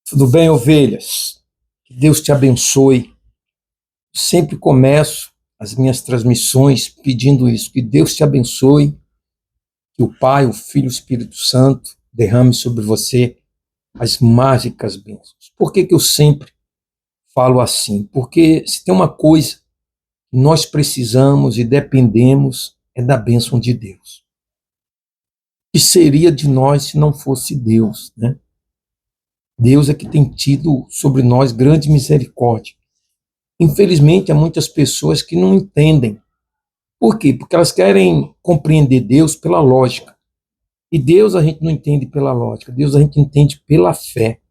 Tudo bem, ovelhas? Que Deus te abençoe. Sempre começo as minhas transmissões pedindo isso, que Deus te abençoe, que o Pai, o Filho e o Espírito Santo derrame sobre você as mágicas bênçãos. Por que eu sempre falo assim? Porque se tem uma coisa que nós precisamos e dependemos é da bênção de Deus. O que seria de nós se não fosse Deus, né? Deus é que tem tido sobre nós grande misericórdia. Infelizmente, há muitas pessoas que não entendem. Por quê? Porque elas querem compreender Deus pela lógica. E Deus a gente não entende pela lógica, Deus a gente entende pela fé.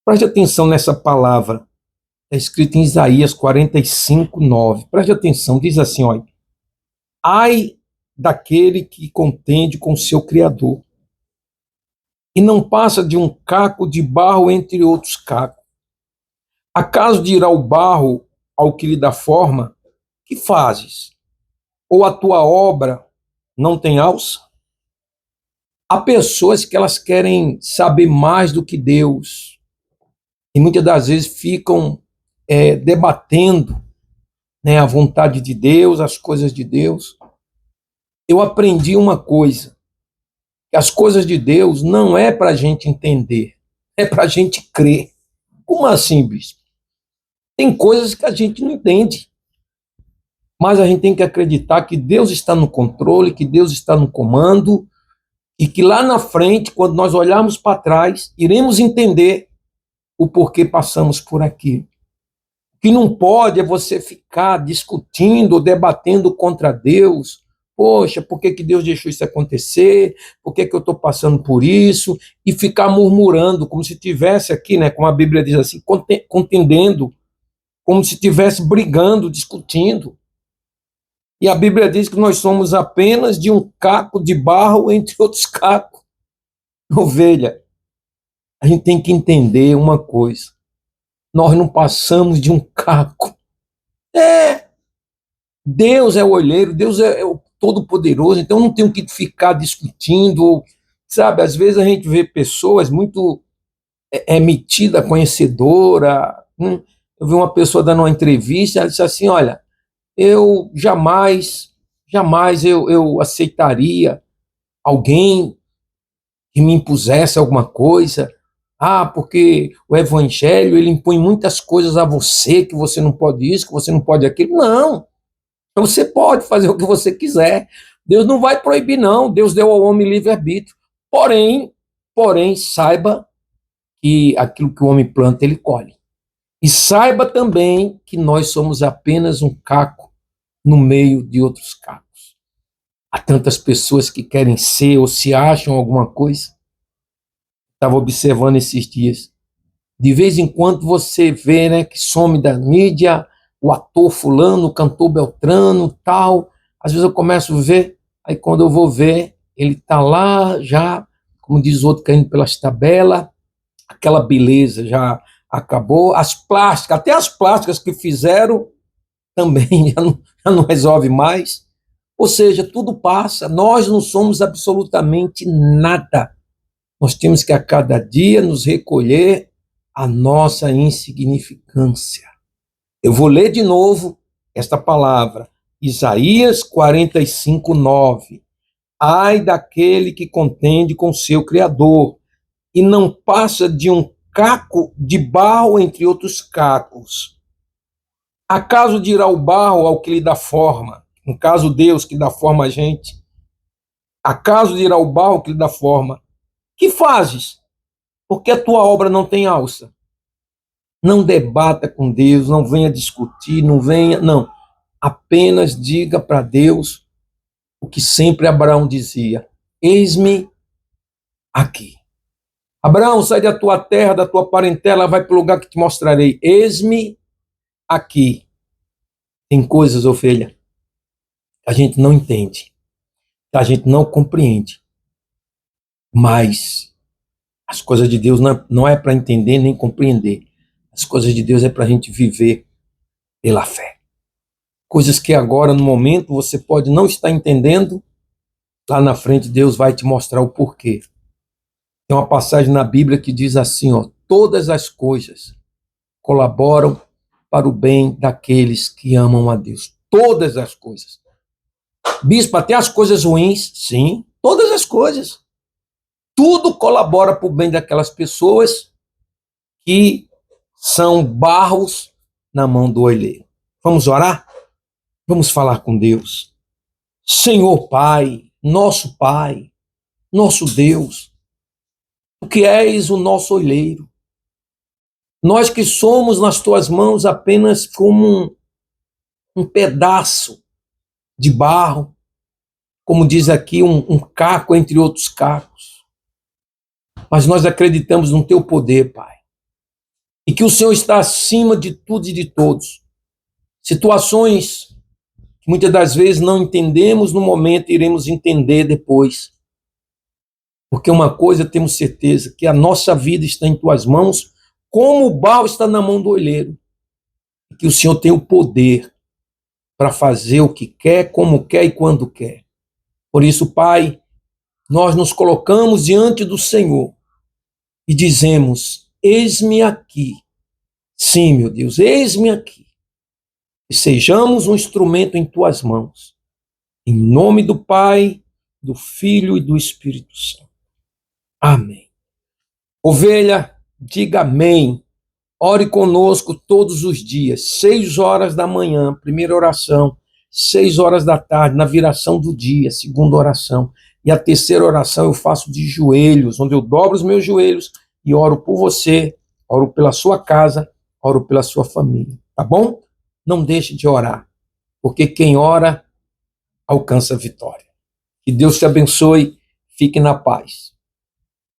Preste atenção nessa palavra, está escrita em Isaías 45:9. Preste atenção, diz assim, olha: ai daquele que contende com o seu Criador, e não passa de um caco de barro entre outros cacos. Acaso dirá o barro ao que lhe dá forma: que fazes? Ou a tua obra não tem alça? Há pessoas que elas querem saber mais do que Deus e muitas das vezes ficam debatendo, né, a vontade de Deus, as coisas de Deus. Eu aprendi uma coisa, que as coisas de Deus não é para a gente entender, é para a gente crer. Como assim, bispo? Tem coisas que a gente não entende, mas a gente tem que acreditar que Deus está no controle, que Deus está no comando, e que lá na frente, quando nós olharmos para trás, iremos entender o porquê passamos por aqui. O que não pode é você ficar discutindo, debatendo contra Deus. Poxa, por que Deus deixou isso acontecer? Por que eu estou passando por isso? E ficar murmurando, como se estivesse aqui, né, como a Bíblia diz assim, contendendo, como se estivesse brigando, discutindo. E a Bíblia diz que nós somos apenas de um caco de barro entre outros cacos. Ovelha, a gente tem que entender uma coisa. Nós não passamos de um caco. Deus é o olheiro, Deus é o todo-poderoso, então não tem que ficar discutindo, sabe? Às vezes a gente vê pessoas muito metida, conhecedora. Eu vi uma pessoa dando uma entrevista, ela disse assim, olha, eu jamais eu aceitaria alguém que me impusesse alguma coisa. Porque o evangelho, ele impõe muitas coisas a você, que você não pode isso, que você não pode aquilo. Não, você pode fazer o que você quiser. Deus não vai proibir, não. Deus deu ao homem livre-arbítrio. Porém, saiba que aquilo que o homem planta, ele colhe. E saiba também que nós somos apenas um caco no meio de outros cacos. Há tantas pessoas que querem ser ou se acham alguma coisa. Estava observando esses dias. De vez em quando você vê, né, que some da mídia o ator fulano, o cantor beltrano, tal. Às vezes eu começo a ver, aí quando eu vou ver, ele está lá já, como diz o outro, caindo pelas tabelas, aquela beleza já acabou. As plásticas, até as plásticas que fizeram, também já não resolve mais. Ou seja, tudo passa. Nós não somos absolutamente nada. Nós temos que a cada dia nos recolher a nossa insignificância. Eu vou ler de novo esta palavra, Isaías 45:9. Ai daquele que contende com seu Criador e não passa de um caco de barro entre outros cacos. Acaso dirá o barro ao que lhe dá forma? No caso, Deus que dá forma a gente. Acaso dirá o barro ao que lhe dá forma: que fazes? Porque a tua obra não tem alça. Não debata com Deus, não venha discutir, não. Apenas diga para Deus o que sempre Abraão dizia: eis-me aqui. Abraão, sai da tua terra, da tua parentela, vai para o lugar que te mostrarei. Eis-me aqui. Tem coisas, ovelha, que a gente não entende, que a gente não compreende. Mas as coisas de Deus não é para entender nem compreender. As coisas de Deus é para a gente viver pela fé. Coisas que agora, no momento, você pode não estar entendendo, lá na frente Deus vai te mostrar o porquê. Tem uma passagem na Bíblia que diz assim, ó: todas as coisas colaboram para o bem daqueles que amam a Deus. Todas as coisas. Bispo, até as coisas ruins? Sim, todas as coisas. Tudo colabora para o bem daquelas pessoas que são barros na mão do oleiro. Vamos orar? Vamos falar com Deus. Senhor Pai, nosso Deus, tu que és o nosso oleiro, nós que somos nas tuas mãos apenas como um pedaço de barro, como diz aqui, um caco entre outros cacos. Mas nós acreditamos no teu poder, Pai, e que o Senhor está acima de tudo e de todos. Situações que muitas das vezes não entendemos no momento, iremos entender depois. Porque uma coisa temos certeza, que a nossa vida está em tuas mãos, como o barro está na mão do olheiro. E que o Senhor tem o poder para fazer o que quer, como quer e quando quer. Por isso, Pai, nós nos colocamos diante do Senhor e dizemos: eis-me aqui. Sim, meu Deus, eis-me aqui. E sejamos um instrumento em tuas mãos. Em nome do Pai, do Filho e do Espírito Santo. Amém. Ovelha, diga amém. Ore conosco todos os dias, 6 horas da manhã, primeira oração, 6 horas da tarde, na viração do dia, segunda oração. E a terceira oração eu faço de joelhos, onde eu dobro os meus joelhos e oro por você, oro pela sua casa, oro pela sua família, tá bom? Não deixe de orar, porque quem ora alcança a vitória. Que Deus te abençoe, fique na paz.